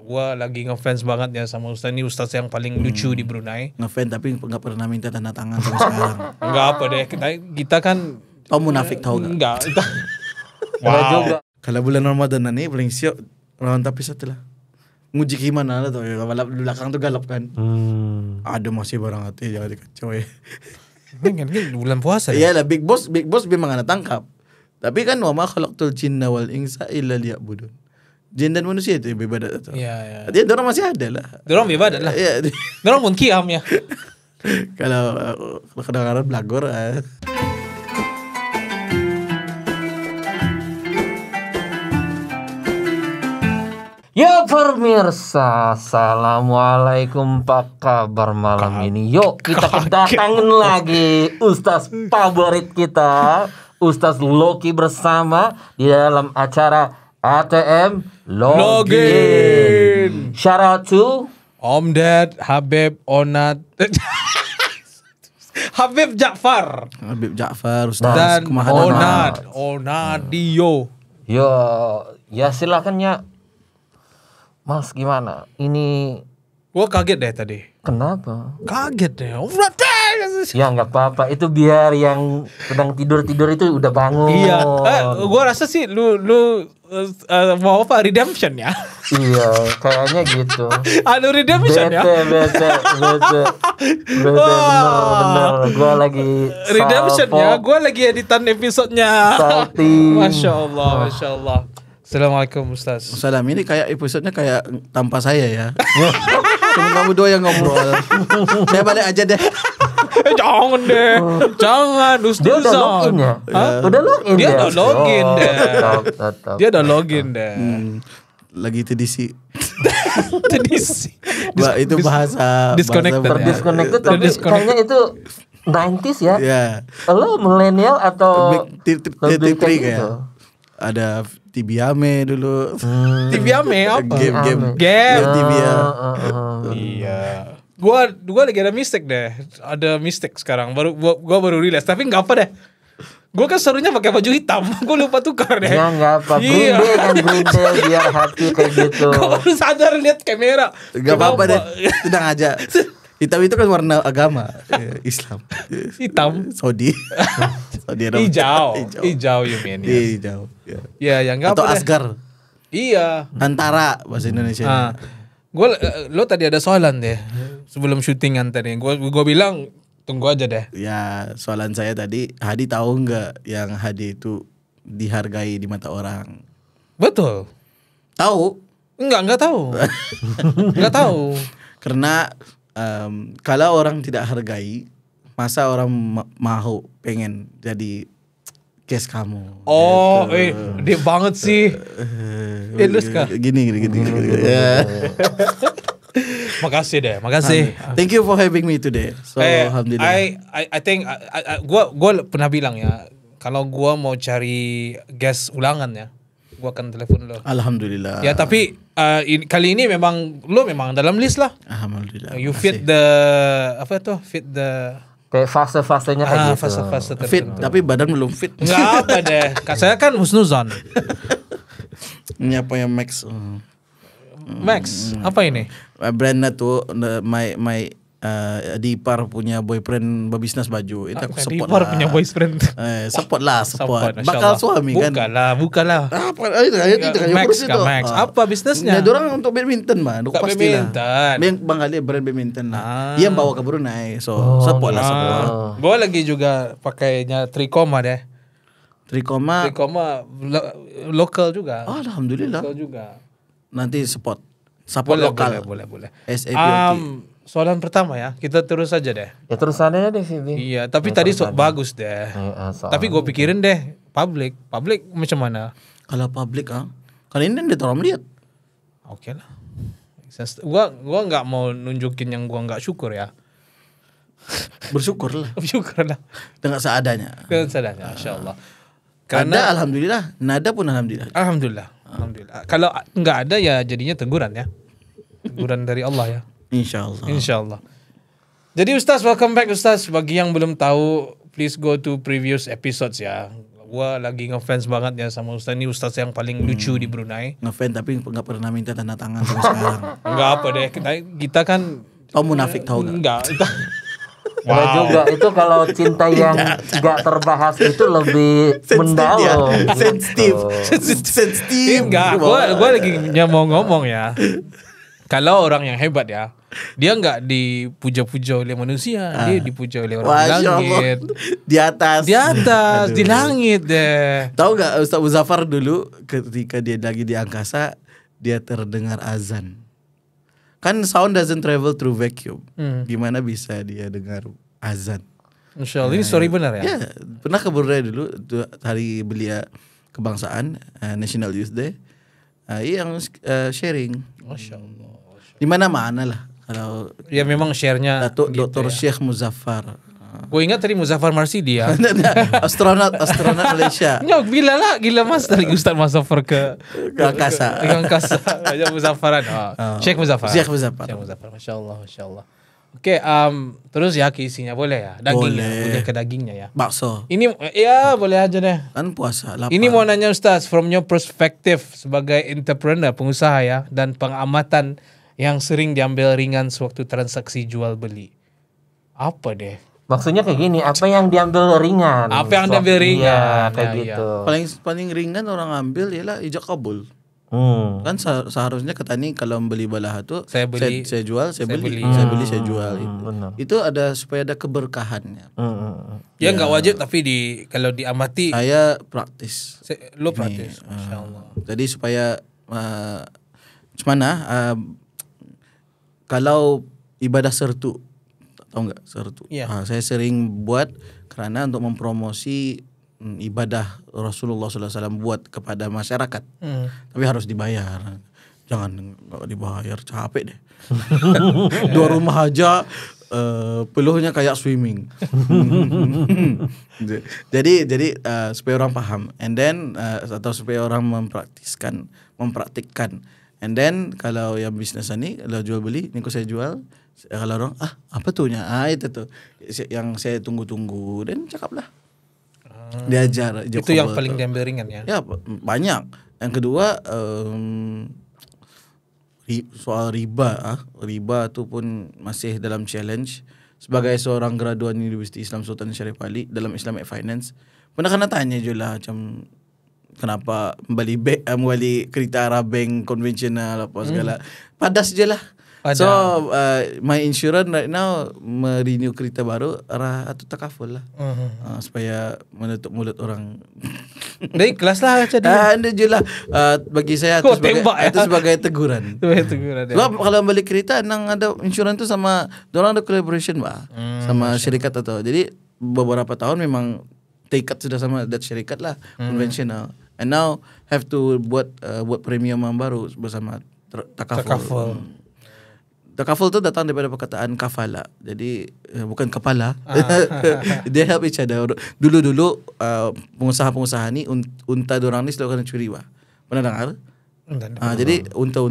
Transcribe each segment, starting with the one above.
gua lagi ngefans banget ya sama Ustaz. Ini Ustaz yang paling lucu di Brunei. Ngefans tapi nggak pernah minta tanda tangan sampai sekarang. Enggak apa deh, kita kan Tahu munafik tahu nggak? enggak. Juga. Kalau bulan Ramadan ini paling siap lawan tapi satu lah. Nguji gimana lah tuh, ya balap di belakang tuh galap kan. Ada masih barang hati jangan dikacau ya. Ini kan bulan puasa Iya ya. lah, Big Boss memang ada tangkap. Tapi kan wa ma khalaqtul jinna wal insa illa liya'budun. Jin dan manusia itu beribadat itu. Iya. Artinya dorang masih ada lah. Dorang beribadat lah. Iya. Dorang pun kiam ya. Kalau kadang-kadang belagor. Ya pemirsa, assalamualaikum, apa kabar malam ini? Yuk kita kedatangan lagi Ustaz favorit kita, Ustaz Loki bersama di dalam acara ATM Login. Shout out to Om Ded, Habib, Onat, Habib Ja'far Habib Ja'far, Ustaz dan Kemahadan. Onadio. Yo, ya silakan ya. Mas gimana? Ini Gua kaget deh tadi. kenapa? Kaget deh. Ya nggak apa-apa, itu biar yang sedang tidur-tidur itu udah bangun. Iya. Gua rasa sih lu mau apa redemption ya? Iya, kayaknya gitu. Ada redemption ya? Bete, bener. Gua lagi Redemption salvo, ya. Gua lagi editan episodenya. salting. Masya Allah. Assalamualaikum Ustaz. Salam, ini kayak episodenya kayak tanpa saya ya. Cuma kamu dua yang ngobrol. Saya balik aja deh. Jangan deh. Jangan Ustaz. Dia udah login ya? Udah login Dia udah login deh. Tetap. Dia udah login deh. Lagi TDC. Jadi Itu bahasa disconnected. Terdisconnected, tapi kayaknya itu 90s ya. Ya. Lo milenial atau lebih T3 kayak kayak. gitu? Ada Tibiame dulu. Tibiame apa? Game. Game. Tibia. Iya. Gua lagi ada mistake deh. Ada mistake sekarang. Gua baru realize. Tapi nggak apa deh. Gua kan serunya pakai baju hitam. Gua lupa tukar deh. Ya nggak apa. Iya. Green day biar happy kayak gitu. Gua baru sadar lihat kamera. Gak apa-apa deh. Kenapa? Tenang aja. Hitam itu kan warna agama Islam. Hitam. Saudi Arabia. Hijau you mean. Yes. Hijau. Ya. Ya, yang nggak Atau apa deh. asgar. Iya. Antara bahasa Indonesia. Lo tadi ada soalan deh sebelum syutingan tadi. Gua bilang tunggu aja deh. Ya, soalan saya tadi, Hadi tahu nggak yang Hadi itu dihargai di mata orang? Betul. Tahu? Enggak tahu. Enggak tahu. Karena kalau orang tidak hargai, masa orang mau pengen jadi case kamu? Oh, Gitu. dia banget sih. Lu sekarang. Gini. Ya. Makasih deh, makasih. Thank you for having me today. So alhamdulillah. I think gua pernah bilang ya, kalau gua mau cari guest ulangan ya, gua akan telepon lo. Alhamdulillah. Ya tapi kali ini memang lo memang dalam list lah. Alhamdulillah. You fit the fit the Kayak fase-fasenya kayak gitu. fase-fase fit, tertentu. tapi badan belum fit. Enggak apa deh. Saya kan husnuzon. Ini apa yang Max? Max, apa ini? Brandnya tuh my Dipar punya boyfriend berbisnis baju. Itu aku support Dipar lah. punya boyfriend. Support. Masya Bakal Allah. suami kan. Bukalah. Apa itu Max kan Max. Apa bisnisnya? Ya, orang untuk badminton mah. Untuk Pasti lah. badminton. Bang Ali brand badminton lah. Dia bawa ke Brunei. So support lah support. Gue lagi juga pakainya Trikoma deh. Trikoma. Lokal juga. Alhamdulillah. Lokal juga. Nanti support lokal. Boleh. SAPOT. Soalan pertama ya, kita terus aja deh. Ya terus aja deh Vivi. Iya, tapi tadi bagus deh. Tapi gue pikirin deh, public macam mana? Kalau publik kalau ini dia orang lihat. Oke lah. Gua nggak mau nunjukin yang gua nggak syukur ya. Bersyukur lah. Syukur lah. Dengan seadanya. Kesadanya, Masya Allah. Karena alhamdulillah, nada pun alhamdulillah. Alhamdulillah. Kalau nggak ada ya jadinya teguran ya. Teguran dari Allah ya. Insyaallah. Jadi Ustaz, welcome back Ustaz. Bagi yang belum tahu, please go to previous episodes ya. gua lagi ngefans banget ya sama Ustaz ini, Ustaz yang paling lucu di Brunei. Ngefans tapi nggak pernah minta tanda tangan sampai sekarang. Enggak apa deh, kita kan Oh munafik tahu nggak? enggak. Ada juga itu kalau cinta yang nggak terbahas itu lebih mendalam. Sensitif. Gitu. Sensitif. Enggak, gua lagi mau ngomong ya. Kalau orang yang hebat ya, dia enggak dipuja-puja oleh manusia, dia dipuja oleh orang di Masya Allah. langit. Di atas. Di atas, Aduh. di langit deh. Tahu nggak Ustaz Muzaffar dulu ketika dia lagi di angkasa dia terdengar azan. Kan sound doesn't travel through vacuum. Gimana bisa dia dengar azan? Insya Allah ini story benar ya. Ya, pernah ke Brunei dulu itu hari belia kebangsaan National Youth Day. Yang sharing Masya Allah. di mana-mana lah kalau Ya memang share-nya Datuk gitu Dr. ya. Syekh Muzaffar. Gue ingat tadi Muzaffar Marsidi ya. astronot Malaysia. Enggak, gila mas dari Ustaz Muzaffar ke angkasa. Ke angkasa. Aja Muzaffaran. Syekh Muzaffar. Syekh Muzaffar. Syekh Muzaffar. Masya Allah, Masya Allah. Oke, terus ya ke isinya boleh ya? Dagingnya, boleh ke dagingnya ya. Bakso. Ini ya boleh aja deh. Kan puasa lapar. Ini mau nanya Ustaz, from your perspective sebagai entrepreneur, pengusaha ya, dan pengamatan yang sering diambil ringan sewaktu transaksi jual beli. Apa deh? Maksudnya kayak gini, apa yang diambil ringan? Apa yang diambil ringan? Iya, kayak Ya, gitu. paling ringan orang ambil ialah ijab kabul. Kan seharusnya ketani kalau membeli balah itu Saya beli, saya jual, saya beli, beli. saya jual. benar. Itu ada supaya ada keberkahannya. Ya nggak wajib, tapi kalau diamati, Saya praktis. lo praktis. Masya Allah. Jadi supaya gimana? Kalau ibadah sertu, tahu nggak sertu? Iya. Saya sering buat karena untuk mempromosi ibadah Rasulullah SAW buat kepada masyarakat. Tapi harus dibayar. Jangan nggak dibayar, capek deh. 2 rumah aja peluhnya kayak swimming. jadi supaya orang paham, and then atau supaya orang mempraktikkan. And then kalau yang bisnis ini kalau jual beli, ini saya jual. Kalau orang apa tuh nya? Itu tuh yang saya tunggu-tunggu, dan cakaplah. Diajar. Itu yang paling diambil ringan ya. Ya banyak. Yang kedua soal riba. Riba itu pun masih dalam challenge. Sebagai seorang graduan Universiti Islam Sultan Syarif Ali dalam Islamic Finance, pernah kena tanya je lah macam kenapa membeli kereta arah bank konvensional apa segala. Padas je lah. So my insurance right now merenew kereta baru arah atau takaful lah. Supaya menutup mulut orang. Dari kelas lah jadi. Anda je lah. Bagi saya itu sebagai teguran. Sebab kalau beli kereta nang ada insurans tu sama dorang ada collaboration sama syarikat atau. Jadi beberapa tahun memang terikat sudah sama that syarikat lah konvensional. And now have to buat premium yang baru bersama takaful. Takaful tu datang daripada perkataan kafala. Jadi bukan kepala. They help each other. Dulu-dulu pengusaha-pengusaha ni unta dorang ni selalu kena curi Pernah dengar? Jadi unta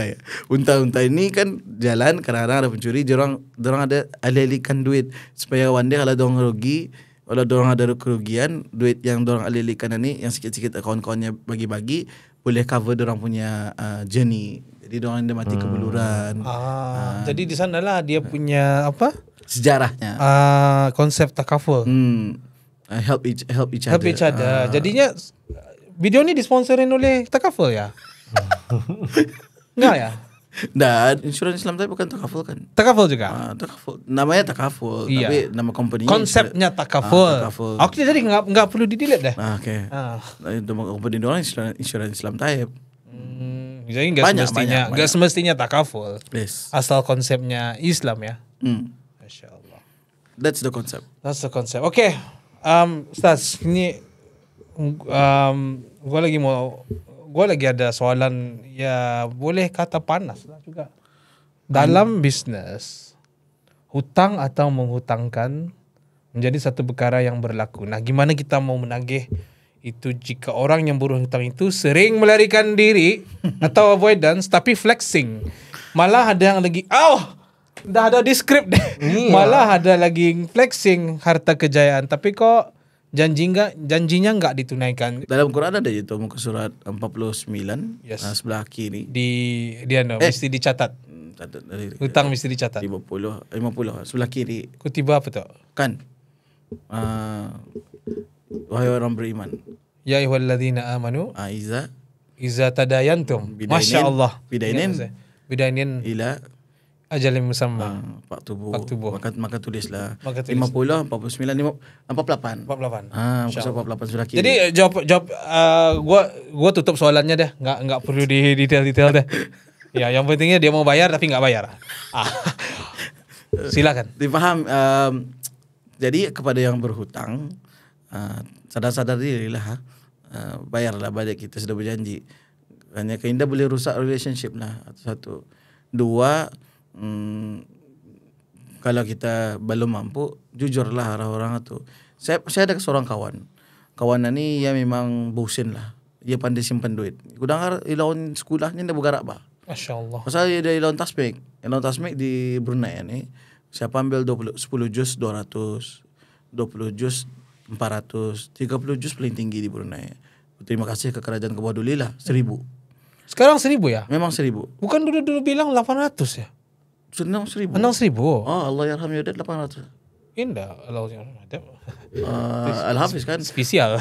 ya. Unta ini kan jalan, kadang-kadang ada pencuri, dorang ada alih-alihkan duit supaya one day kalau dorang rugi, kalau dorang ada kerugian, duit yang dorang alih-alihkan ni yang sikit-sikit kawan-kawannya bagi-bagi boleh cover dorang punya journey. Jadi dorang dia mati kebuluran. Jadi di sanalah dia punya apa? Sejarahnya. Konsep takaful. Help each other. Jadinya video ni disponsorin oleh takaful ya? Enggak ya? Dan insurans Islam tapi bukan takaful kan? Takaful juga. Takaful. Namanya takaful, Iya. tapi nama company Konsepnya takaful. takaful. Oke, jadi enggak perlu di-delete deh. Oke. Nama company dorang insurans Islam Taib. Jadi enggak semestinya takaful. Yes. Asal konsepnya Islam ya. Masya Allah. That's the concept. Oke. Ustaz, ini gue lagi ada soalan ya boleh kata panas lah juga. Dalam bisnis, hutang atau menghutangkan menjadi satu perkara yang berlaku. Nah, gimana kita mau menagih itu jika orang yang berhutang itu sering melarikan diri atau avoidance tapi flexing. Malah ada yang lagi dah ada di skrip deh. Malah ada lagi flexing harta kejayaan tapi kok janjinya enggak ditunaikan. Dalam Quran ada itu muka surat 49 sebelah kiri. Mesti dicatat. Hutang mesti dicatat. 50 sebelah kiri. Kutiba apa tuh? Kan. Wahai orang beriman. Ya ayyuhalladzina amanu. Iza tadayantum. Masya Allah. Bidainin ila ajalin musamma. Faktubuh. Maka tulislah. 50, 49, 48. 48. 48 sudah kiri. Jadi jawab gua tutup soalannya deh. Enggak perlu di detail-detail deh. Ya, yang pentingnya dia mau bayar tapi enggak bayar. Silakan. Dipaham. Jadi kepada yang berhutang, sadar-sadar dirilah. Bayarlah balik, kita sudah berjanji. Hanya keindah boleh rusak relationship lah. Satu. Dua, kalau kita belum mampu, jujurlah orang itu. Saya ada seorang kawan ni dia memang bosen lah. Dia pandai simpan duit. Kudang ilawan sekolahnya dia bergerak bah. Masya Allah. Pasal dia ada ilawan tasmik di Brunei ni. Siapa ambil 10 juz 200, 20 juz 400, 30 juz paling tinggi di Brunei. Terima kasih ke kerajaan ke bawah dulu lah 1,000. Sekarang 1,000 ya? Memang 1,000. Bukan dulu bilang 800 ya? Senang 1,000. 6,000. Oh, Allah yarham Yudat 800. Indah Allah yarham. Al-Hafiz kan spesial.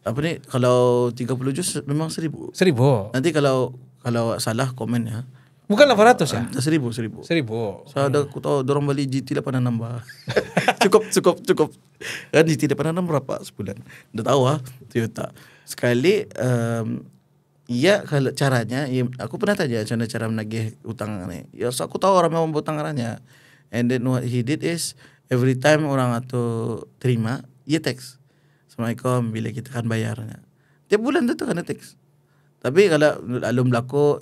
Apa ni, kalau 30 juz memang 1,000. Nanti kalau salah komen ya. Bukan 800 ya? 1,000. Saya ada aku tahu dorang beli GT 86. cukup. Kan GT 86 berapa sebulan? Udah tahu Toyota. Sekali kalau caranya, aku pernah tanya cara menagih utang ni. Ya, so aku tahu orang memang berutang arahnya. And then what he did is every time orang itu terima, dia teks. Assalamualaikum, bila kita akan bayarnya. Tiap bulan tu kena teks. Tapi kalau alum berlaku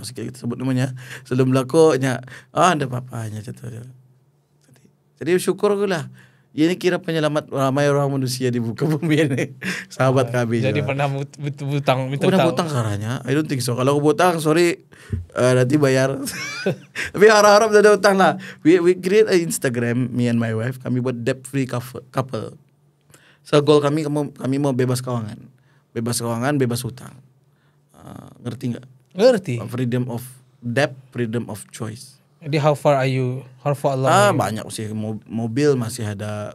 sikit kita sebut namanya. Sebelum berlakunya ada papanya contoh. Jadi syukur aku lah. Ini kira penyelamat ramai orang manusia di muka bumi ini. Sahabat kami. Jadi juga. pernah hutang. Pernah hutang caranya? I don't think so. Kalau aku hutang, sorry, nanti bayar. Tapi harap-harap ada hutang lah. We create an Instagram, me and my wife. Kami buat debt free couple. So goal kami mau bebas keuangan. Bebas keuangan, bebas hutang. Ngerti nggak? Ngerti. Freedom of debt, freedom of choice. Jadi how far along? Banyak sih. Mobil masih ada,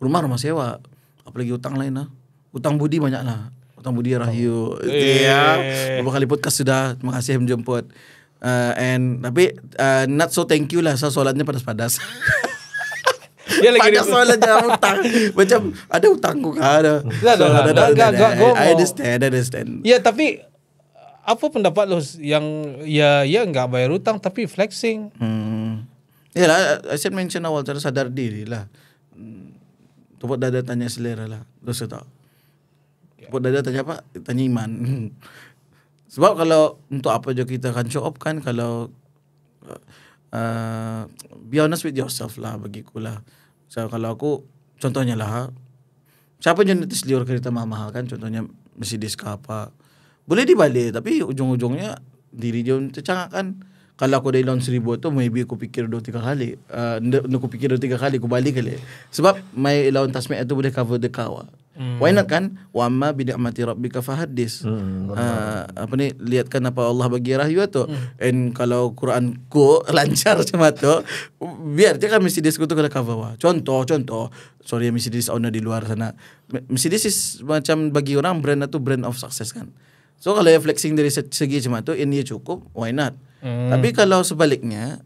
rumah sewa, apalagi utang lain lah. Utang budi banyak lah. Utang budi Rahayu. Ya, beberapa kali podcast sudah. Terima kasih menjemput. Tapi not so thank you lah. Soalannya padas-padas. Padas soalannya utang. Macam ada utangku kan. I understand. Ya, tapi apa pendapat lo yang ya enggak bayar utang tapi flexing? Yalah, I mention awal cara sadar diri lah. Tepuk dada tanya selera lah. Dosa tak? Tepuk dada tanya apa? Tanya iman. Sebab kalau untuk apa je kita akan show up kan, kalau be honest with yourself lah bagiku lah. So, kalau aku contohnya lah, siapa je nanti seliur kereta mahal kan, contohnya Mercedes ke apa, boleh dibalik, tapi ujung-ujungnya diri dia tercangak kan. Kalau aku dari loan 1,000 tu, maybe aku fikir 2-3 kali. Aku fikir 2-3 kali, aku balik kali. Sebab my loan tasmik itu boleh cover the car. Why not kan? Wa amma bi ni'mati rabbika fahaddis. Lihatkan apa Allah bagi Rahayu tu. And kalau Quran ku lancar macam tu, biar dia kan Mercedes ku tu kena cover. Contoh. Sorry, Mercedes owner di luar sana. Mercedes is macam bagi orang brand itu brand of success kan. So kalau yang flexing dari segi macam tu, ini cukup, why not? Tapi kalau sebaliknya,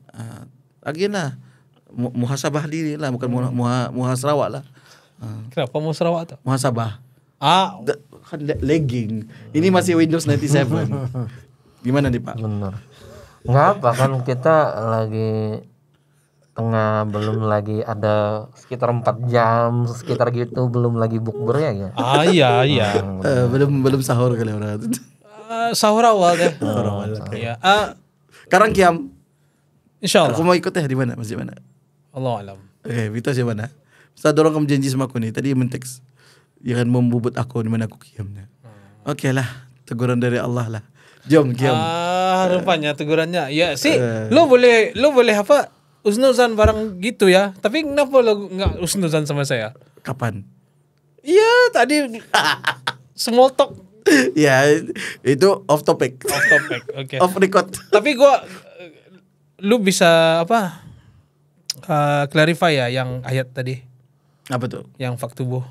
again lah, muhasabah diri lah, bukan muhasrawak lah. Kenapa muhasrawak tu? Muhasabah. Kan lagging. Ini masih Windows 97. Gimana nih Pak? Benar. Enggak apa kan, kita lagi belum lagi ada sekitar 4 jam sekitar gitu, belum lagi bukber ya. Iya. Belum sahur kali orang. Sahur awal deh. Iya. Sekarang kiam. Insyaallah. Aku mau ikut di mana? Masjid mana? Allah alam. Vita siapa mana? Saya dorong kamu janji sama aku nih. Tadi menteks. Dia akan membubut aku di mana aku kiamnya. Oke lah, teguran dari Allah lah. Jom kiam. Rupanya tegurannya. Ya, lo boleh apa? usnuzan barang gitu ya. Tapi kenapa lo nggak usnuzan sama saya? Kapan? Iya tadi small talk. Ya itu off topic. Off topic, oke. Off record. Tapi lu bisa apa? Clarify ya yang ayat tadi, Apa tuh? yang faktubuh.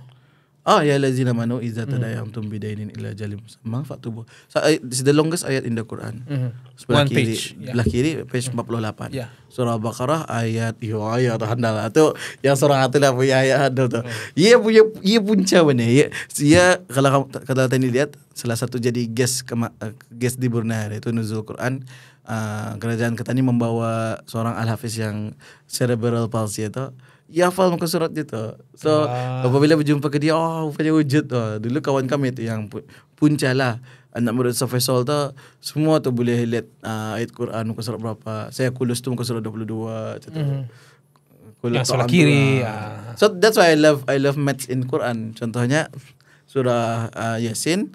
Oh ya lazina manu iza tadayamtum bidainin ila jalim musamma faktubuh. It's the longest ayat in the Quran. Sebelah One kiri, page, yeah. sebelah kiri page 48. Yeah. Surah Baqarah ayat ayat handal tu yang surah itu lah punya ayat handal tu. Ia punca mana? Ia kalau tadi lihat salah satu jadi guest di Brunei itu nuzul Quran. Kerajaan Ketani membawa seorang al-hafiz yang cerebral palsy itu. Ia hafal muka surat itu. So apabila berjumpa ke dia, rupanya wujud. Dulu kawan kami itu yang punca lah. Anak murid Sofesol tu semua tu boleh lihat ayat Quran muka surat berapa. Saya kulus tu muka surat 22 macam tu. Yang sebelah kiri. So that's why I love maths in Quran. Contohnya surah Yasin,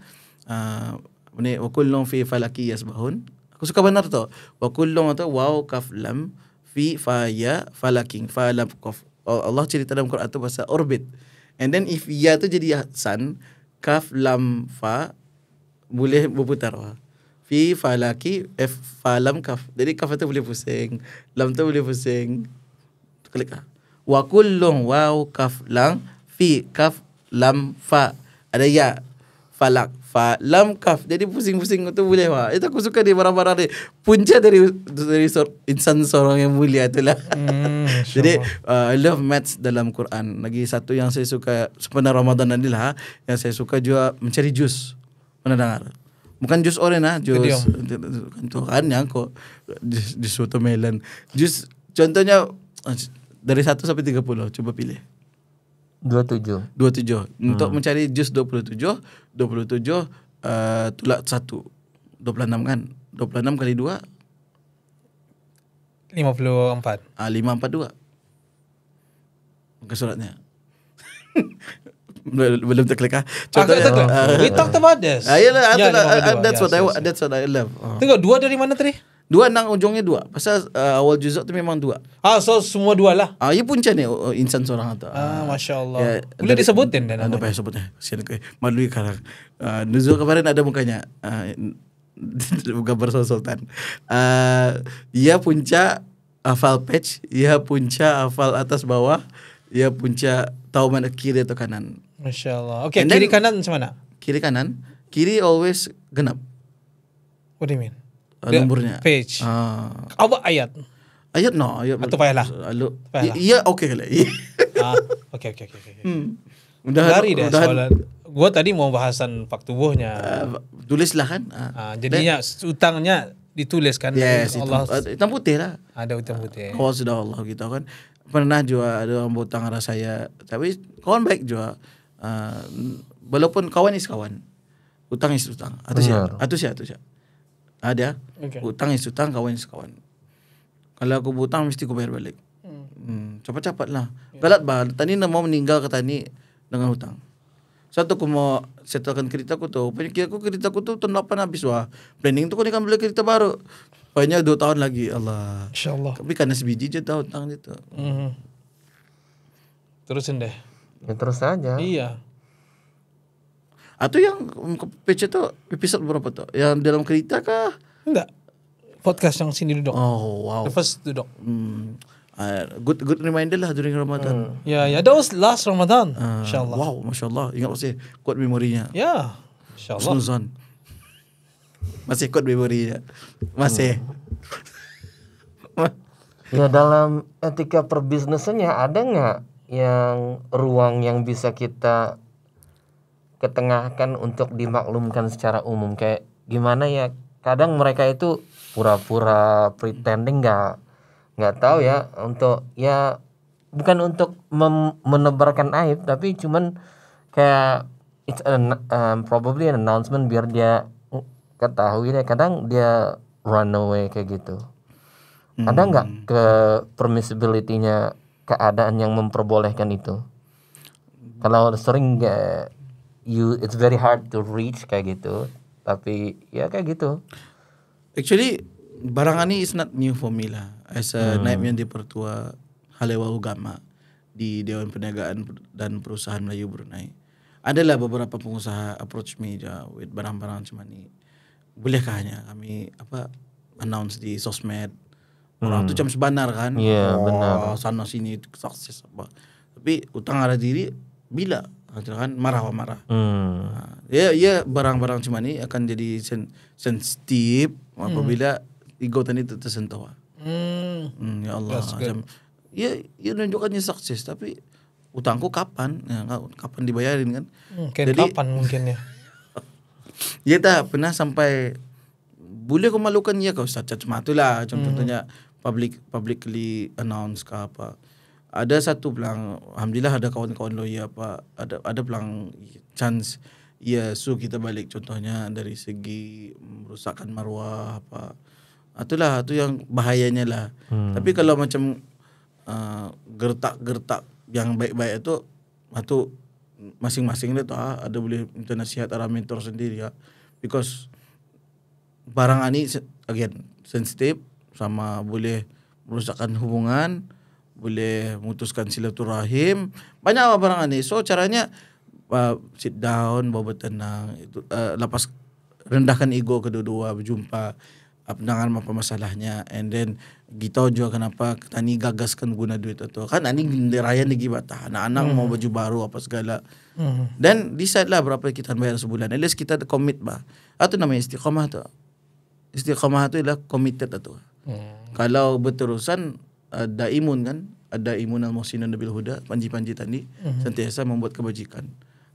ni wa kullun fi falaki yasbahun. Aku suka benar tu. Wa kullun tu waw kaf lam fi fa ya falaking fa lam qaf. Allah cerita dalam Quran tu pasal orbit. And then if ya tu jadi sun, kaf lam fa boleh berputar. Fi falaki f fa lam kaf. Jadi kaf tu boleh pusing, lam tu boleh pusing. Klik ah. Wa kullun waw kaf lam fi kaf lam fa. Ada ya falak fa lam kaf. Jadi pusing-pusing tu boleh itu aku suka dia barang-barang dia. Punca dari insan seorang yang mulia itulah. Jadi I love maths dalam Quran. Lagi satu yang saya suka sepanjang Ramadan ni lah, yang saya suka juga mencari jus. Pernah dengar? Bukan jus orange jus tu kan yang kok jus watermelon. Jus contohnya dari 1 sampai 30 coba pilih. 27. Untuk mencari jus 27 tulak 1 26 kan. 26 kali 2 54. 542. Muka suratnya. Belum terklik ah. Contohnya we talked about this. That's what I love. Tengok 2 dari mana tadi? 2 nang ujungnya 2. Pasal awal juzuk tu memang 2. So semua 2 lah. Ia punca ni insan seorang tu. Masya-Allah. Ya, boleh disebutin dan ada payah sebutnya. Kesian ke malu sekarang. Nuzul kemarin ada mukanya. Gambar sultan. Ia punca hafal patch, ia punca hafal atas bawah, ia punca tahu mana kiri atau kanan. Masya-Allah. Okay, kiri kanan macam mana? Kiri kanan, kiri always genap. What do you mean? Nombornya. Page. Apa ayat? Ayat no. Ayat atau payahlah. Iya okey kali. Okay. Mudah deh soalan. Gua tadi mau bahasan faktubuhnya. Tulislah kan. Jadinya utangnya ditulis kan. Yes, Allah. Hitam putih lah. Ada hitam putih. Kawan sudah Allah kita kan. Pernah juga ada orang berhutang dengan saya. Tapi kawan baik juga. Walaupun kawan is kawan. Hutang is hutang. Atau siapa. Ada. Hutang is hutang, kawan is kawan. Kalau aku berhutang mesti aku bayar balik. Cepat-cepat lah. Galat bah. Tani nak mau meninggal ke tani dengan hutang. Satu aku mau settlekan kereta aku tu. Kereta aku tu tahun 8 habis wah. Planning tu aku ni kan beli kereta baru. Banyak 2 tahun lagi. Allah. InsyaAllah. Tapi karena sebiji je tahu hutang dia tu. Terusin deh. Ya terus saja. Iya. Atau yang page tu episode berapa tu? Yang dalam kereta kah? Enggak. Podcast yang sini duduk. Oh wow. The first duduk. Good reminder lah during Ramadan. Ya, that was last Ramadan. InsyaAllah. Wow, masya-Allah. Ingat masih kuat memorinya. Ya, InsyaAllah. Snuzon. Masih kuat memorinya. Masih. Ya dalam etika perbisnisannya ada nggak yang ruang yang bisa kita ketengahkan untuk dimaklumkan secara umum, kayak gimana ya, kadang mereka itu pura-pura pretending nggak tahu ya, untuk ya bukan untuk menebarkan aib, tapi cuman kayak it's probably an announcement biar dia ketahui deh. Kadang dia run away kayak gitu. Ada nggak ke permissibility-nya keadaan yang memperbolehkan itu? Kalau sering it's very hard to reach kayak gitu, tapi ya kayak gitu. Actually barang ini is not new for me lah. As a naib yang dipertua Halewa Ugama di Dewan Perniagaan dan Perusahaan Melayu Brunei. Adalah beberapa pengusaha approach me with barang-barang macam ni. Bolehkah hanya kami announce di sosmed? Orang tu macam sebenar kan. Benar. Sana sini sukses apa. Tapi utang ada diri bila kan marah. Ya barang-barang macam ni akan jadi sensitif apabila ego tadi tersentuh. Ya Allah. Macam ya nunjukkannya sukses tapi utangku kapan? Kapan dibayarin kan? Jadi kapan mungkin ya? Ya tak pernah sampai boleh kau malukan ya kau Ustaz macam itulah contohnya publicly announce ke apa. Ada satu pelang, alhamdulillah ada kawan-kawan lawyer ada pelang chance su kita balik contohnya dari segi merosakkan maruah apa. Itulah tu yang bahayanya lah. Tapi kalau macam gertak-gertak yang baik-baik itu masing-masing dia tu ada boleh minta nasihat arah mentor sendiri ya. Because barang ini again sensitif sama boleh merosakkan hubungan, boleh memutuskan silaturahim, banyak apa barang ini. So caranya sit down, bawa bertenang, itu lepas rendahkan ego kedua-dua, berjumpa, dengar apa masalahnya, and then kita juga kenapa tani gagaskan guna duit itu kan ani raya lagi batah anak-anak mau baju baru apa segala. Dan decide lah berapa kita bayar sebulan, at least kita commit bah. Itu namanya istiqamah tu. Istiqamah tu ialah committed tu. Kalau berterusan ada imun kan, ada imun al-muhsinun bil huda, panji-panji tadi sentiasa membuat kebajikan.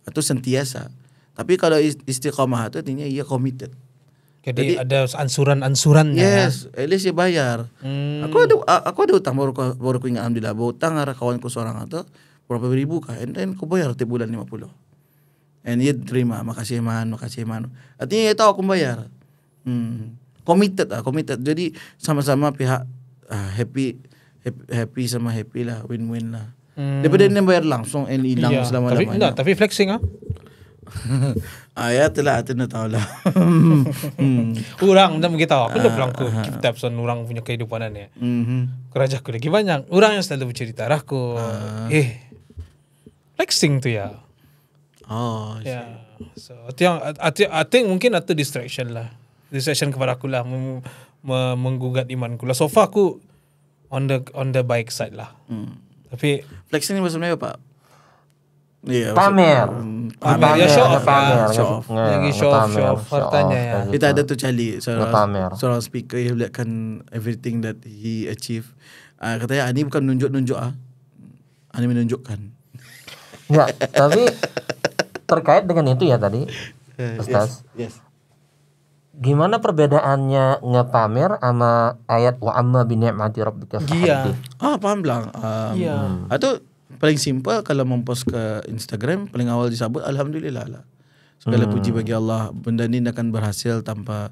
Atau sentiasa. Tapi kalau istiqamah tu artinya ia committed. Jadi ada ansuran-ansurannya. Yes, at least dia bayar. Aku ada utang baru aku ingat alhamdulillah. Baru utang arah kawanku seorang tu berapa ribu kah, and then aku bayar tiap bulan 50. And dia terima, makasih man. Artinya dia tahu aku bayar. Committed. Jadi sama-sama pihak happy sama happy lah, win-win lah. Daripada dia bayar langsung and hilang selama-lamanya. Tapi flexing ya itulah tu nak tahu lah. Orang dah begitu. Aku dah pulang ke kita pesan orang punya kehidupan ni. Kerajaan aku lagi banyak. Orang yang selalu bercerita aku. Flexing tu ya. Ya. So I think mungkin itu distraction lah. Distraction kepada aku lah, menggugat imanku lah. So far aku on the baik side lah. Tapi flexing ni maksudnya apa? Yeah, pamer. Ya show off. Lagi show off hartanya ya. Kita ada tu Charlie seorang speaker yang lihatkan everything that he achieve. Katanya Ani bukan nunjuk-nunjuk Ani menunjukkan. Enggak, tapi terkait dengan itu ya tadi Ustaz. Yes. Gimana perbedaannya ngepamer sama ayat wa amma bi ni'mati rabbika fahaddits? Paham belang. Atau paling simple kalau mempost ke Instagram paling awal disebut alhamdulillah lah. Segala puji bagi Allah, benda ni akan berhasil tanpa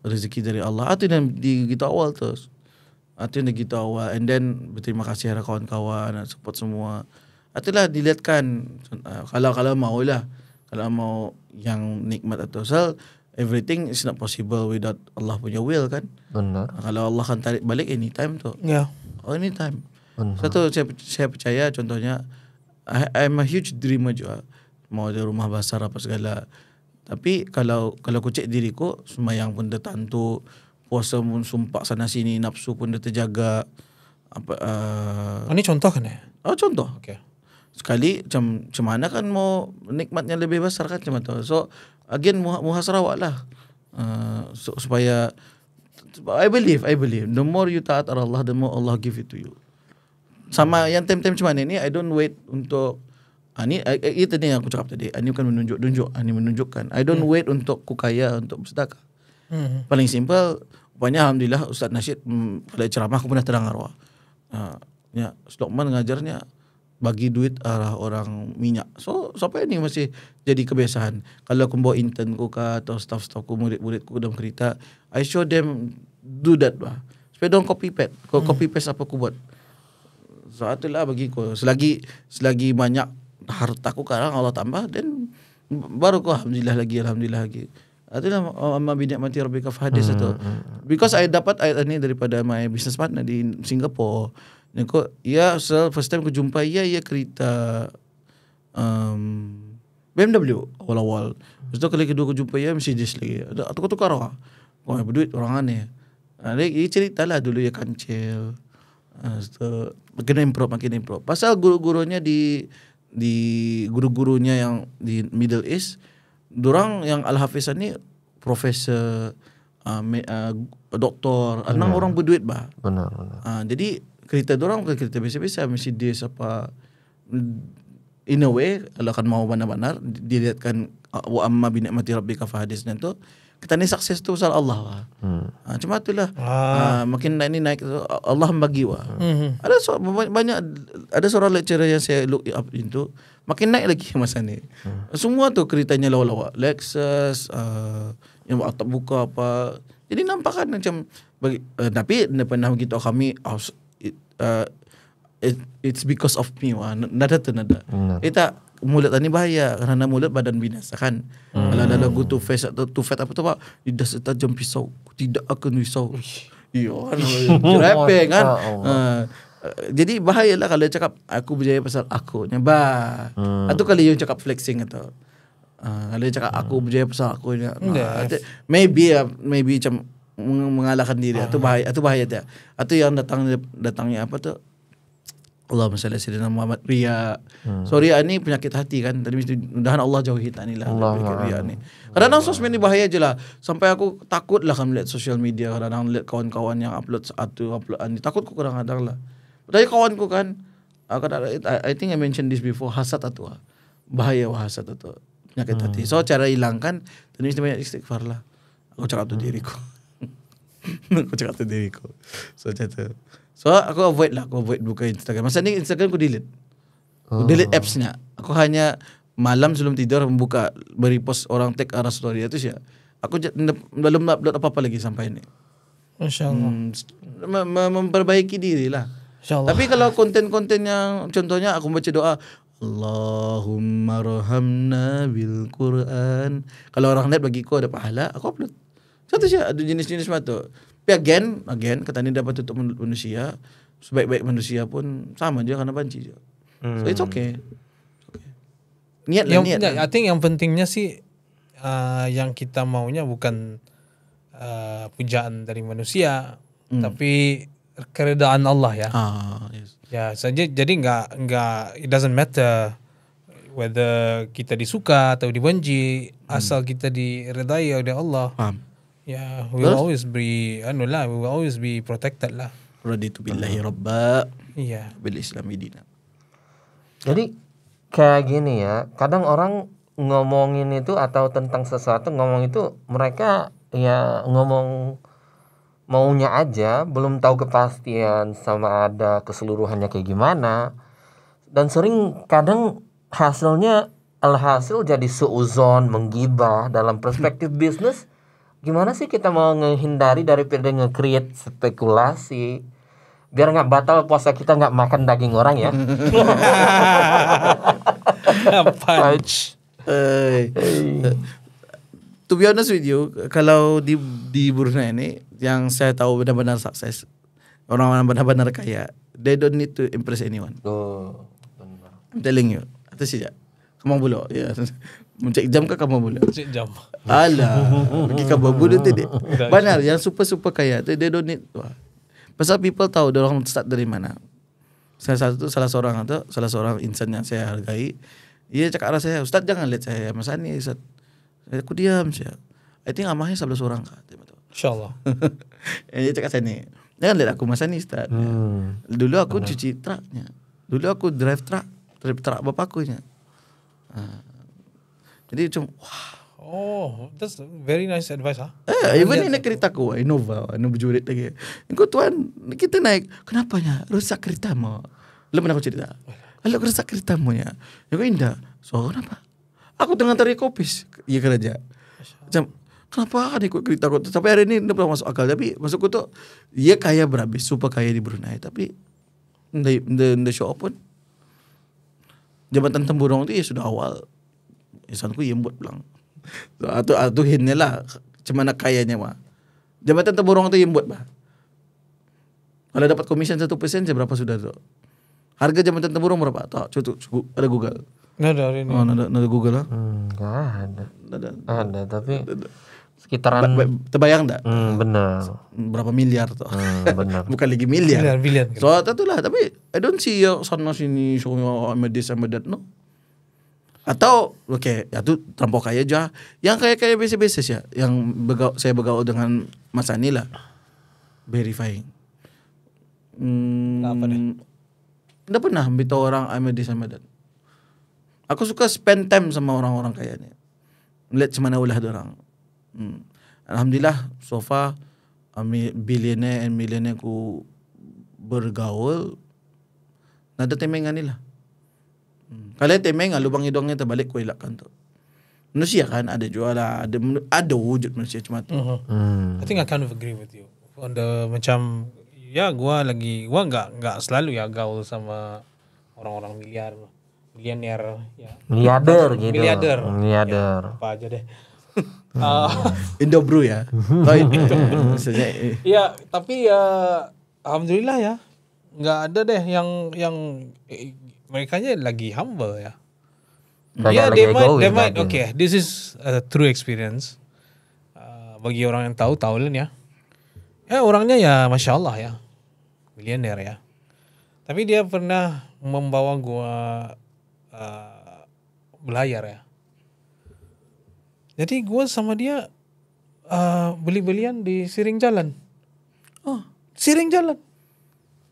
rezeki dari Allah. Itu yang gitu awal terus. Itu yang gitu awal, and then berterima kasih kepada kawan-kawan, support semua. Itulah dilihatkan kalau maulah. Kalau mau yang nikmat atau everything is not possible without Allah punya will kan. Benar. Kalau Allah akan tarik balik anytime tu. Ya. Anytime. Satu saya percaya contohnya I'm a huge dreamer juga. Mau ada rumah besar apa segala. Tapi kalau aku cek diriku, sembahyang pun dia tantu, puasa pun sumpah sana sini, nafsu pun dia terjaga. Ini contoh kan ya? Contoh. Okay. Sekali macam mana kan mau nikmatnya lebih besar kan macam tu. So again muhasabah lah. Supaya I believe the more you taat Allah, the more Allah give it to you. Sama yang time-time macam mana ni, I don't wait untuk itu ni yang aku cakap tadi. Ini bukan menunjuk, ini menunjukkan. I don't wait untuk ku kaya untuk bersedekah. Paling simple, rupanya alhamdulillah Ustaz Nasyid pada ceramah aku pernah terang arwah. Ya, Slokman ngajarnya bagi duit arah orang minyak. So sampai ni masih jadi kebiasaan. Kalau aku bawa intern ku atau staff-staffku, murid-muridku dalam kereta, I show them do that bah. Supaya don't copy paste apa aku buat. So itulah bagiku. Selagi banyak harta aku sekarang Allah tambah, then baru ku alhamdulillah lagi. Itulah amma bi ni'mati rabbika fahaddits itu. Because I dapat ayat ini daripada my business partner di Singapore. Dia kok first time aku jumpa ia kereta BMW awal-awal. Lepas tu kali kedua aku jumpa ia Mercedes lagi. Ada tukar-tukar lah. Wah, berduit orang aneh. Dia cerita lah dulu ia kancil. Makin improve. Pasal guru-gurunya di guru-gurunya yang di Middle East, dorang yang Al-Hafizan ni profesor, doktor, enam orang berduit bah. Benar. Jadi kereta dorang bukan kereta biasa-biasa, Mercedes apa. In a way, kalau kan mau benar-benar dilihatkan wa amma bi ni'mati rabbika fahaddits tu, kita ni sukses tu pasal Allah lah. Cuma itulah. Makin naik Allah bagi wah. Ada banyak ada seorang lecturer yang saya look up into, makin naik lagi masa ni. Semua tu keretanya lawa-lawa, Lexus, yang atap buka apa. Jadi nampak kan macam tapi pernah begitu kami it's because of me wah. Nada. Kita mulut ni bahaya kerana mulut badan binasa kan. Kalau ada lagu tu face atau tu fat apa tu pak, lidah setajam pisau, tidak akan risau. Iya rapping kan. Jadi bahayalah kalau dia cakap aku berjaya pasal akunya bah. Atau kali yang cakap flexing atau kalau dia cakap aku berjaya pasal akunya. Maybe macam mengalahkan diri. Atau bahaya dia. Atau yang datangnya apa tu? Allahumma salli ala sayyidina Muhammad, riya. So riya ni penyakit hati kan. Tadi mudahan Allah jauhi kita ni lah riya ni. Kadang-kadang sosmed ni bahaya je lah. Sampai aku takut lah kan melihat social media. Kadang-kadang lihat kawan-kawan yang upload ni. Takut aku kadang-kadang lah. Dari kawanku kan, I think I mentioned this before, hasad atau bahaya hasad atau penyakit hati. So cara hilangkan, tadi mesti banyak istighfar lah. Aku cakap tu diriku. So macam so aku avoid buka Instagram. Masa ni Instagram aku delete. Aku delete apps-nya. Aku hanya malam sebelum tidur membuka, beri-post orang tag arah story itu sih. Aku belum upload apa-apa lagi sampai ini. Masya-Allah. Memperbaiki diri lah. Masya-Allah. Tapi kalau konten-konten yang contohnya aku baca doa Allahumma rahamna bil Quran. Kalau orang lihat bagiku ada pahala, aku upload. Satu sih ada jenis-jenis macam tu. Tapi again kata ni dapat tutup mulut manusia. Sebaik-baik manusia pun sama je karena banci je. So it's okay. Niat. I think yang pentingnya sih yang kita maunya bukan pujaan dari manusia, tapi keredaan Allah ya. Yes. Ya saja. Jadi enggak it doesn't matter whether kita disuka atau dibenci, asal kita diredai oleh Allah. Yeah, we will always be we will always be protected lah. Raditu billahi rabba. Iya. Bil Islami dina. Jadi kayak gini ya, kadang orang ngomongin itu atau tentang sesuatu ngomong itu mereka ya ngomong maunya aja, belum tahu kepastian sama ada keseluruhannya kayak gimana. Dan sering kadang hasilnya alhasil jadi suuzon, menggibah dalam perspektif bisnis. Gimana sih kita mau menghindari daripada nge-create spekulasi biar nggak batal puasa kita nggak makan daging orang ya. Punch. To be honest with you, kalau di Brunei ini yang saya tahu benar-benar sukses, orang-orang benar-benar kaya, they don't need to impress anyone. Benar. I'm telling you. Atas saja. Kamu boleh ya. Mencek jam ke kamu boleh? Cik jam. Alah, pergi kamu boleh tu dek. Benar, yang super kaya tu they don't need. Pasal people tahu dia orang start dari mana. Salah seorang insan yang saya hargai, dia cakap arah saya, Ustaz jangan lihat saya masa ni Ustaz. Aku diam saya. I think amahnya 11 orang kah. InsyaAllah. Dia cakap saya ni, jangan lihat aku masa ni Ustaz. Dulu aku cuci truknya. Dulu aku drive truk bapak aku nya. Jadi macam That's very nice advice even ini keretaku Innova berjurit lagi. Engkau tuan, kita naik, kenapanya rusak keretamu? Lu pernah aku cerita? Kalau rusak keretamu ya, kau indah. So kenapa? Aku tengah tarik kopis. Iya kerja. Macam kenapa ada ikut kereta aku? Sampai hari ini tidak pernah masuk akal. Tapi masukku tuh, dia kaya berhabis, super kaya di Brunei. Tapi the show pun jabatan temburong tu ya sudah awal. Insanku ia buat bilang. So, atau hinnya lah cemana kayanya mah. Jabatan temburung itu yang buat bah. Kalau dapat commission 1% berapa sudah tuh? Harga jabatan temburung berapa? Tuh, cukup ada Google. Nggak ada ini. Oh, ada Google lah. Enggak ada. Ada tapi Ada. sekitaran Terbayang enggak? benar. Berapa miliar tuh? Benar. Bukan lagi miliar. Bilion. So itulah, tapi I don't see ya sana sini soalnya sama this sama that, no. Atau oke, ya tuh terlampau kaya aja. Yang kayak biasa-biasa sih ya, yang saya bergaul dengan Mas Ani lah. Verifying. Apa deh? Nggak pernah minta orang sama this sama that. Aku suka spend time sama orang-orang kaya nih. Lihat cemana ulah orang. Alhamdulillah so far billionaire and millionaire ku bergaul nada temengan ni lah. Kalau temeng lubang hidungnya terbalik ku elakkan tu. Manusia kan ada jual lah, ada wujud manusia cuma tu. I think I kind of agree with you. On the macam ya gua enggak selalu ya gaul sama orang-orang miliarder ya. Miliarder gitu. Miliarder. Miliarder. Apa aja deh. Indo bro ya. Oh itu maksudnya. Ya, tapi ya alhamdulillah ya. Enggak ada deh yang merekanya lagi humble ya. Ya, they might okay, this is a true experience. Bagi orang yang tahu lah ya. Ya orangnya ya Masya Allah ya. Miliuner ya. Tapi dia pernah membawa gua belayar ya. Jadi gue sama dia beli-belian di Siring Jalan. Oh, Siring Jalan.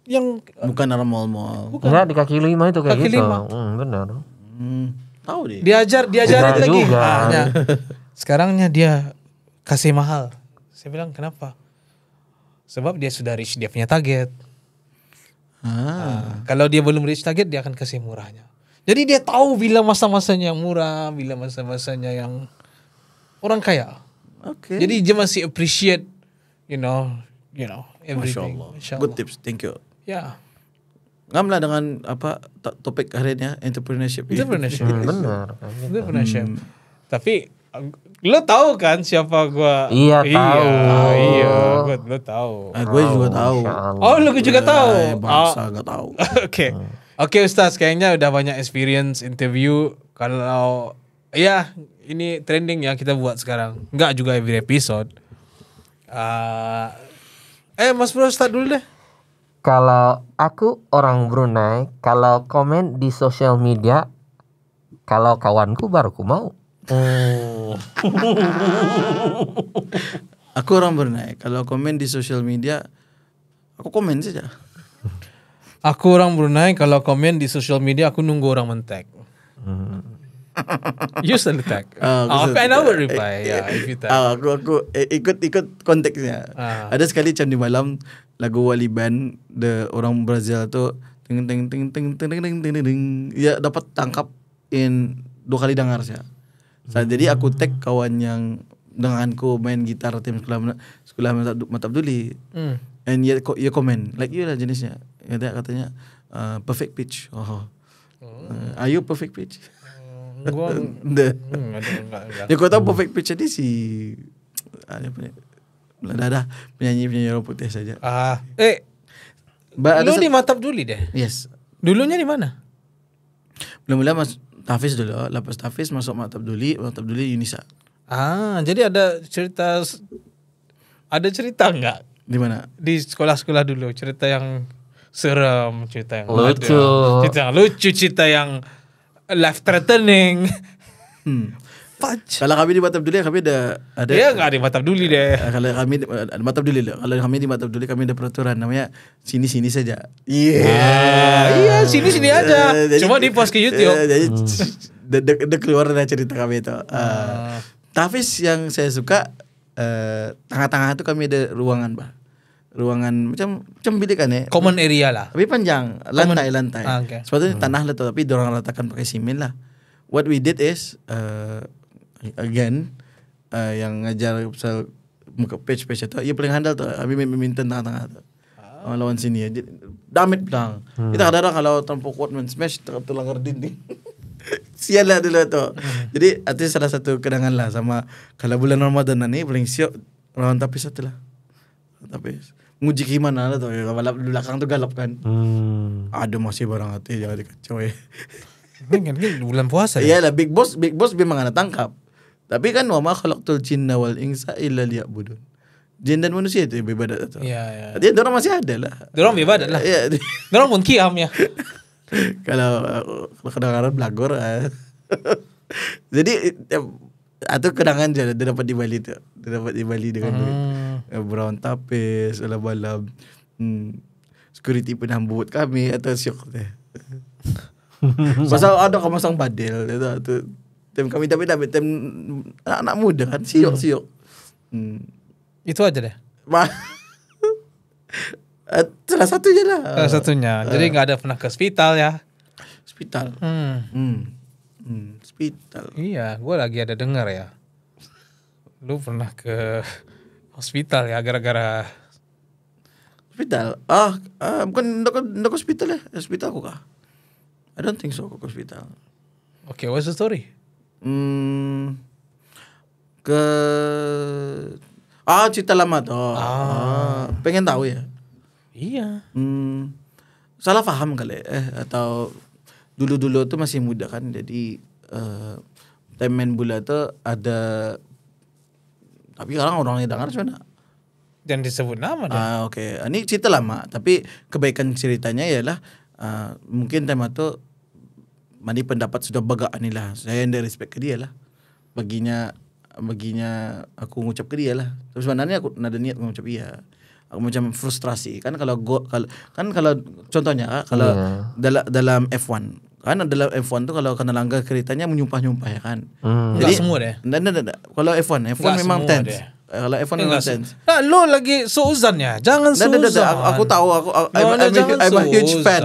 Yang bukan arah mall-mall. Enggak di kaki 5 itu kayak Kaki gitu. 5. Benar. Tahu dia. Diajarin lagi. juga. Sekarangnya dia kasih mahal. Saya bilang kenapa? Sebab dia sudah reach dia punya target. Kalau dia belum reach target dia akan kasih murahnya. Jadi dia tahu bila masa-masanya yang murah, bila masa-masanya yang orang kaya. Okay. Jadi dia masih appreciate, you know everything. Masya Allah. Good tips, thank you. Ya. Ngamlah dengan apa topik hari ini ya, entrepreneurship. Benar. Entrepreneurship. Tapi lo tahu kan siapa gua? Iya, tahu. Iya, lo tahu. Gue juga tahu. Oh, lo juga tahu. Bangsa gak tahu. Oke, Ustaz, kayaknya udah banyak experience interview. Kalau ya ini trending ya kita buat sekarang. Enggak juga every episode. Mas Bro start dulu deh. Kalau aku orang Brunei, kalau komen di sosial media, kalau kawanku baru ku mau. Aku orang Brunei, kalau komen di sosial media, aku komen saja. Aku orang Brunei, kalau komen di sosial media aku nunggu orang men-tag. You send the tag. I will reply. If you tag. Aku ikut konteksnya. Ada sekali macam di malam lagu Wali Band orang Brazil tu ting ting ting ting ting ting ting ting. Ya dapat tangkap in 2 kali dengar saya. Jadi aku tag kawan yang denganku main gitar tim sekolah Mata Abduli. And ya komen like you lah jenisnya. Dia katanya perfect pitch. Are you perfect pitch? Gua enggak. Ya kau tahu perfect pitch tadi si ada penyanyi orang putih saja. Lu di Mata Abduli deh. Yes. Dulunya di mana? Mula-mula Tafiz dulu, lepas Tafiz masuk Mata Abduli Yunisa. Jadi ada cerita enggak? Di mana? Di sekolah-sekolah dulu, cerita yang serem, cerita yang lucu, cerita yang life threatening. Kalau kami di Mata Abduli kami ada ya enggak di Mata Abduli deh. Kalau kami di Mata Abduli kalau kami di Mata Abduli kami ada peraturan namanya sini saja. Iya, sini aja. Cuma di post ke YouTube. Jadi udah keluar dari cerita kami itu. Tafiz yang saya suka tengah-tengah itu kami ada ruangan, Bah. Ruangan macam bilik kan ya. Common area lah. Tapi panjang, lantai. Okay. Sebetulnya tanah lah tapi dorang ratakan pakai simen lah. What we did is again yang ngajar misal muka page itu, ia paling handal tuh. Kami minta tengah-tengah tuh. Lawan sini ya. Damit bilang. Kita kadang-kadang kalau tanpa kuat men smash tulang dinding. Sial lah dulu tu. Jadi itu salah satu kenangan lah sama kalau bulan Ramadan ni paling siap lawan tapis satu lah. Tapis. Nguji gimana lah tu. Kalau belakang tu galap kan. Ada masih barang hati jangan dikacau Kan bulan puasa. Iyalah Big Boss memang ada tangkap. Tapi kan wa ma khalaqtul jinna wal insa illa liya'budun. Jin dan manusia itu beribadat tu. Ya. Dia orang masih ada lah. Dorang beribadat lah. Ya. Dorang pun kiam ya. Kalau kadang-kadang belagor. Jadi atau kenangan je dia dapat di Bali tu. Dia dapat di Bali dengan brown tapis, balap. Security pernah buat kami atau syok tu. Pasal ada kamasang badil tu. Tim kami tapi tim anak muda kan siok. Itu aja deh. Salah satu je lah. Salah satunya. Jadi nggak ada pernah ke hospital ya. Hospital. Hospital. Iya, gue lagi ada dengar ya. Lu pernah ke hospital ya gara-gara hospital. Bukan ndok hospital ya. Hospital aku kah? I don't think so aku ke hospital. Okay, what's the story? Cerita lama tuh. Pengen tahu ya? Iya. Salah paham kali atau dulu tuh masih muda kan, jadi time main bola tuh ada, tapi orang yang dengar sebenarnya. Jangan disebut nama deh. Oke. Ini cerita lama, tapi kebaikan ceritanya ialah mungkin tema tuh mani pendapat sudah bagaan ni lah. Saya yang respect ke dia lah. Baginya aku ngucap ke dia lah. Tapi sebenarnya aku ada niat mengucap iya. Aku macam frustrasi kan kalau contohnya kalau dalam F1 kan, dalam F1 tuh kalau kena langgar keretanya menyumpah-nyumpah ya kan. Jadi semua deh. Kalau F1 memang tense. Kalau F1 memang tense. Nah, lo lagi suuzan ya. Jangan suuzan. Aku tahu I'm a huge fan.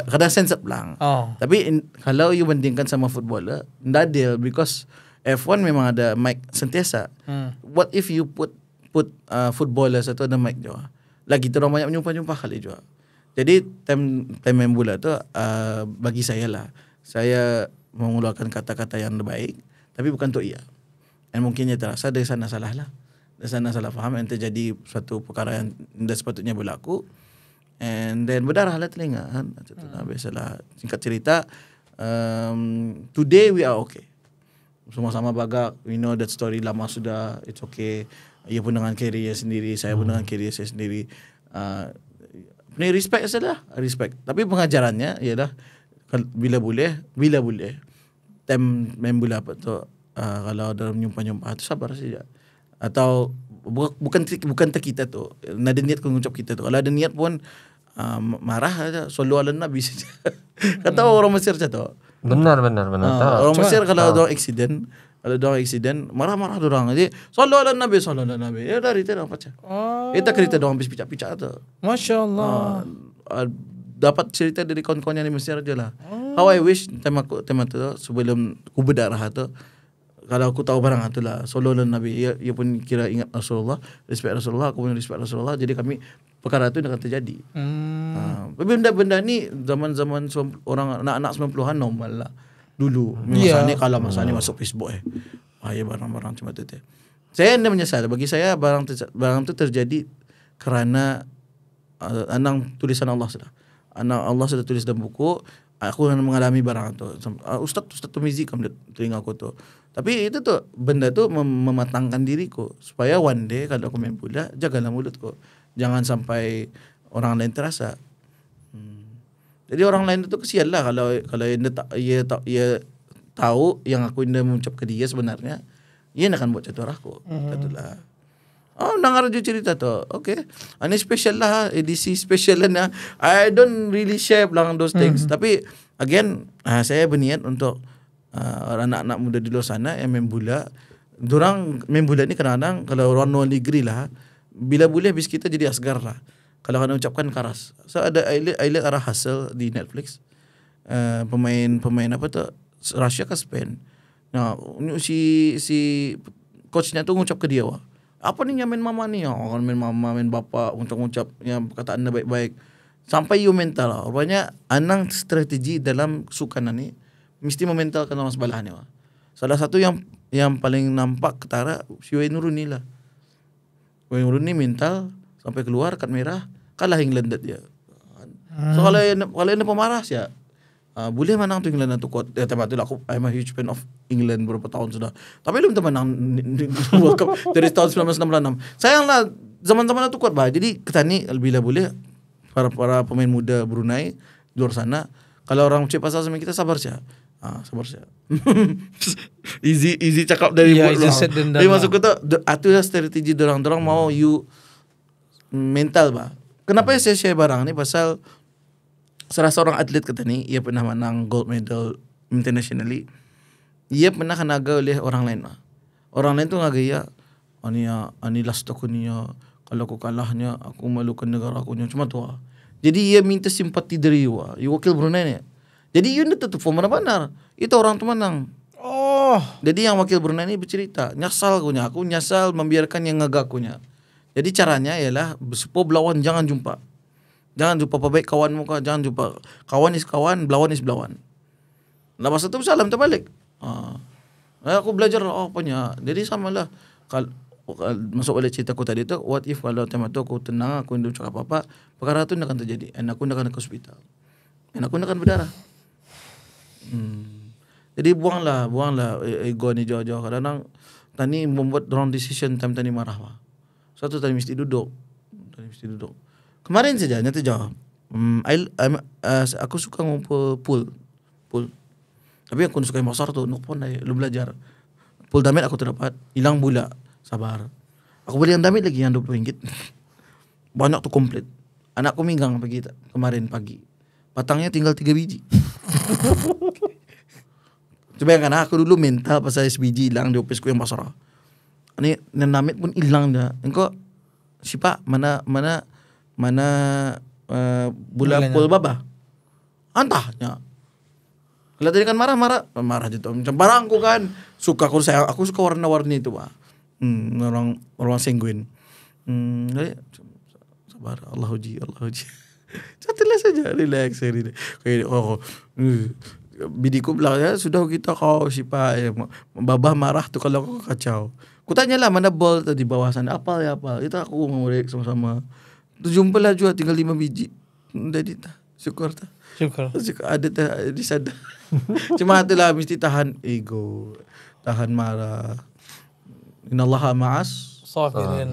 Kadang sensat lang. Tapi kalau you bandingkan sama footballer, nggak deal because F1 memang ada mic sentiasa. What if you put footballers atau ada mic juga? Lagi tu orang banyak menyumpah-nyumpah kali juga. Jadi time main bola tu bagi saya lah, saya mengeluarkan kata-kata yang baik, tapi bukan untuk ia. Dan mungkinnya terasa dari sana salah lah. Dari sana salah faham yang terjadi suatu perkara yang tidak sepatutnya berlaku. And then berdarah lah telinga kan. Biasalah. Singkat cerita, today we are okay. Sama-sama bagak. We know that story lama sudah. It's okay. Ia pun dengan career sendiri, saya pun dengan career saya sendiri. Ni respect saja, respect. Tapi pengajarannya ialah bila boleh time main bola apa tu, kalau ada menyumpah-nyumpah tu sabar saja. Atau bukan kita tu, ada niat mengucap kita tu. Kalau ada niat pun marah aja, sallu ala nabi saja. Kata orang Mesir tu. Benar. Orang Mesir kalau ada accident, marah-marah dorang. Jadi sallu ala nabi. Ya dari itu dah baca. Kita cerita dorang habis picak-picak tu. Masya-Allah. Dapat cerita dari kawan-kawan yang di Mesir aja lah. How I wish tema tu sebelum aku berdarah tu, kalau aku tahu barang tu lah, sallu ala nabi, ia pun kira ingat Rasulullah, respect Rasulullah, aku pun respect Rasulullah. Jadi kami perkara tu akan terjadi. Benda-benda ni zaman-zaman orang anak-anak 90-an normal lah. Dulu masa ni masuk Facebook ya barang-barang cuma tu. Saya tidak menyesal. Bagi saya barang tu terjadi kerana anang tulisan Allah sudah. Allah sudah tulis dalam buku. Aku mengalami barang tu. Ustaz Tumizi kamu telinga aku tu. Tapi itu tu benda tu mematangkan diriku supaya one day kalau aku main bola, jagalah mulutku. Jangan sampai orang lain terasa. Jadi orang lain itu kesian lah kalau ia tahu yang aku indah mengucap ke dia sebenarnya, ia akan buat jatuh aku. Itulah. Dengar je cerita tu. Okay. Ini special lah, edisi special lah. I don't really share lang those things. Tapi again, saya berniat untuk anak-anak muda di luar sana yang main bola. Dorang main bola ni kadang-kadang kalau orang luar negeri lah, bila boleh habis kita jadi asgar lah. Kalau kena ucapkan karas. So ada I lihat arah hasil di Netflix. Pemain apa tu, Russia ke Spain. Nah, si coachnya tu ngucap ke dia, wah, apa ni yang main mama ni? Orang main mama, main bapa untuk ngucap yang perkataan baik-baik. Sampai you mental lah. Rupanya anang strategi dalam sukan ni mesti mementalkan orang sebelahnya. Wah. Salah satu yang paling nampak ketara si Wayne Rooney lah. Wayne Rooney mental sampai keluar kad merah, kalah England dia. So kalau yang pemarah sih, boleh menang tu England tu kuat. Tapi tu aku I'm a huge fan of England berapa tahun sudah. Tapi belum menang World Cup dari tahun 1966. Sayanglah zaman-zaman itu kuat bah. Jadi ketani bila boleh para pemain muda Brunei di luar sana, kalau orang cek pasal sama kita sabar sih. Sabar sih. easy cakap dari Tapi masuk kita itu strategi dorang mau you mental bah. Kenapa saya share barang ni pasal salah seorang atlet kata ni, ia pernah menang gold medal internationally. Ia pernah kanaga oleh orang lain lah. Orang lain tu ngagaya, ani last aku ni ya, kalau aku kalahnya aku malukan negara aku nya cuma tu. Jadi ia minta simpati dari you. You wakil Brunei ni. Jadi you itu tu benar. Itu orang tu menang. Oh. Jadi yang wakil Brunei ni bercerita, nyasal aku nyasal membiarkan yang ngagak akunya. Jadi caranya ialah supaya berlawan jangan jumpa. Jangan jumpa baik kawanmu kah, jangan jumpa kawan is kawan, belawan is belawan. Lepas itu salam terbalik. Aku belajar apanya. Jadi samalah kalau masuk oleh ceritaku tadi tu, what if kalau tema tu aku tenang, aku tidak cakap apa-apa, perkara tu tidak akan terjadi. Dan aku tidak akan ke hospital. Dan aku tidak akan berdarah. Jadi buanglah ego ni jauh-jauh. Kadang-kadang tani membuat wrong decision time tani marah. Suatu tani mesti duduk. Kemarin saja nyata jawab. Aku suka ngumpul pool. Tapi aku suka yang besar tu, nuk pun lu belajar. Pool damit aku terdapat, hilang bula. Sabar. Aku beli yang damit lagi yang RM20. Banyak tu komplit. Anakku minggang kemarin pagi. Patangnya tinggal 3 biji. Coba kan aku dulu mental pasal SBG hilang di ofisku yang besar. Ini namit pun hilang dah. Engkau siapa mana bola pool baba. Antahnya. Kalau tadi kan marah je tu. Macam barangku kan aku suka warna-warni itu bah. Orang sanguin. Jadi sabar, Allah uji. Catilah saja, relax. Bidiku bilang ya sudah kita kau siapa babah marah tu kalau kau kacau. Ku tanyalah mana ball tu di bawah sana. Apa. Itu aku ngorek sama-sama. Tu jumpalah juga tinggal 5 biji. Jadi syukur. Ada di sana. Cuma itulah mesti tahan ego, tahan marah. Innallaha ma'as sabirin.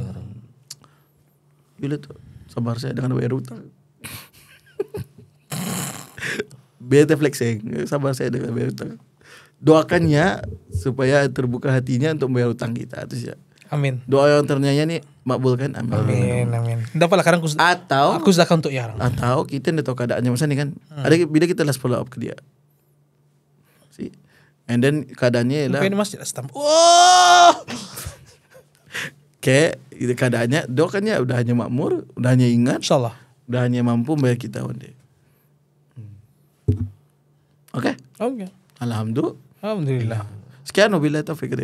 Bila tu sabar saya dengan bayar hutang. Beta flexing, sabar saya dengan bayar hutang. Doakannya supaya terbuka hatinya untuk bayar hutang kita itu saja. Amin. Doa yang ternyata ni makbulkan. Amin. Dapatlah kadang aku sedekah untuk yarang. Atau kita tidak tahu keadaannya macam ni kan. Ada bila kita last follow up ke dia. See? And then keadaannya ialah mungkin masjid stamp. Wah. Kayak keadaannya doakannya udah hanya makmur, udah hanya ingat, insyaallah, udah hanya mampu bayar kita one day. Oke. Alhamdulillah. Sekian wabillahi taufik.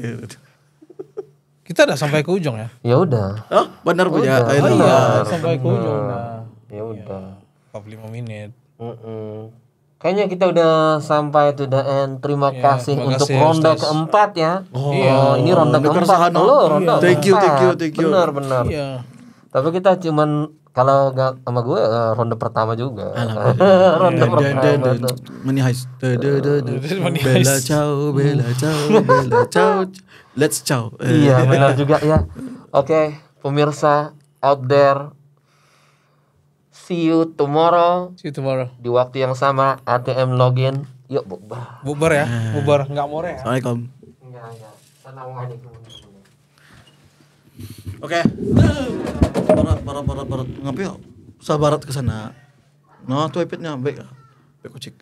Kita dah sampai ke ujung ya. Ya udah. Oh, benar punya. Iya, sampai ke ujung. Ya udah. 45 menit. Kayaknya kita udah sampai to the end. Terima kasih untuk ronde keempat ya. Ini ronde keempat. Ronde. Thank you. Benar. Iya. Tapi kita cuman kalau sama gue ronde pertama juga. Ronde pertama tuh. Money heist. Bella ciao. Let's ciao. Iya benar juga ya. Oke, pemirsa out there. See you tomorrow. Di waktu yang sama ATM login. Yuk bukber. Bukber ya. Bukber enggak more ya. Assalamualaikum. Enggak. Assalamualaikum. Oke. Barat. Ngapain? Sabarat ke sana. Nah, tu iPad-nya baik. Baik kocik.